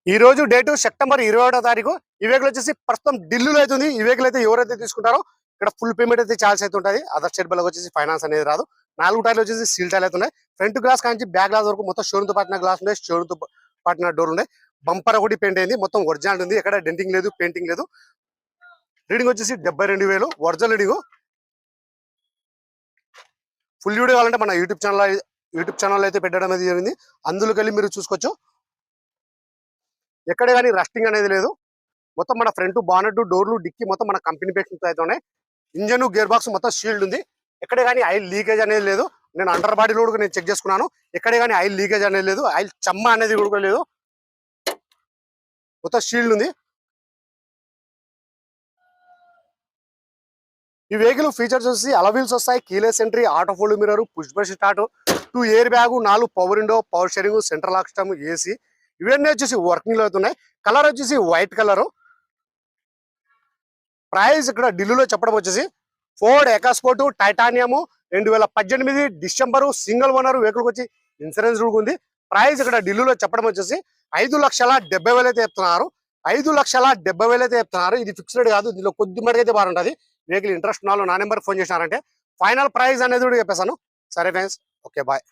ఈ రోజు date September 21వ తారీఖు. ఈ వెహికల్ వచ్చేసి ప్రస్తుతం ఢిల్లీలో అవుతుంది. ఈ వెహికల్ అయితే ఎవరైతే తీసుకుంటారో ఇక్కడ ఫుల్ పేమెంట్ అయితే ఛార్జ్ అయితే ఉంటుంది. అదర్ స్టేట్ బలకు వచ్చేసి ఫైనాన్స్ అనేది రాదు. 4 టైర్లు వచ్చేసి సీల్ టైర్లు అయితే ఉన్నాయి. ఫ్రంట్ గ్లాస్ కానీ బ్యాక్ గ్లాస్ వరకు మొత్తం షోరూమ్ తో పాటిన గ్లాస్ ఉన్నాయి. షోరూమ్ తో పాటిన డోర్ ఉన్నాయి. బంపర్ ఒకటి పెయింట్ అయింది. మొత్తం ఒరిజినల్ ఉంది. ఎక్కడ డెంటింగ్ లేదు, పెయింటింగ్ లేదు. రీడింగ్ వచ్చేసి 72,000 ఒరిజినల్ రీడింగ్. ఫుల్ వీడియో కావాలంటే మన యూట్యూబ్ ఛానల్ అయితే పెట్టడం అనేది జరిగింది. అందులోకి వెళ్ళి మీరు చూసుకోవచ్చు. ఎక్కడ కానీ రస్టింగ్ అనేది లేదు. మొత్తం మన ఫ్రంట్ బానెట్, డోర్లు, డిక్కీ మొత్తం మన కంపెనీ పేమెంట్ అయితే ఉన్నాయి. ఇంజన్, గేర్ బాక్స్ మొత్తం షీల్డ్ ఉంది. ఎక్కడ కానీ ఆయిల్ లీకేజ్ అనేది లేదు. నేను అండర్ బాడీలో కూడా నేను చెక్ చేసుకున్నాను. ఎక్కడే కానీ ఆయిల్ లీకేజ్ అనేది లేదు. ఆయిల్ చెమ్మ అనేది కూడా లేదు. మొత్తం షీల్డ్ ఉంది. ఈ వెహికల్ ఫీచర్స్ వచ్చి అలవీల్స్ వస్తాయి, keyless entry, auto fold mirror, push button start, 2 air bag, 4 power window, power steering, central lock system, A C ఇవన్నీ వచ్చేసి వర్కింగ్ లో అవుతున్నాయి. కలర్ వచ్చేసి వైట్ కలర్. ప్రైస్ ఇక్కడ ఢిల్లీలో చెప్పడం వచ్చేసి Ford EcoSport titanium 2018 December single owner vehicle వచ్చి ఇన్సూరెన్స్ ఉంది. ప్రైస్ ఇక్కడ ఢిల్లీలో చెప్పడం వచ్చేసి 5,70,000 అయితే చెప్తున్నారు. 5,70,000 అయితే చెప్తున్నారు. ఇది ఫిక్స్డ్ కాదు, దీనిలో కొద్ది మటుకు అయితే బాగుంటుంది. వెహికల్ ఇంట్రెస్ట్ ఉన్న వాళ్ళు నా నెంబర్ ఫోన్ చేసినారంటే ఫైనల్ ప్రైస్ అనేది కూడా చెప్పేసాను. సరే ఫ్రెండ్స్, ఓకే బాయ్.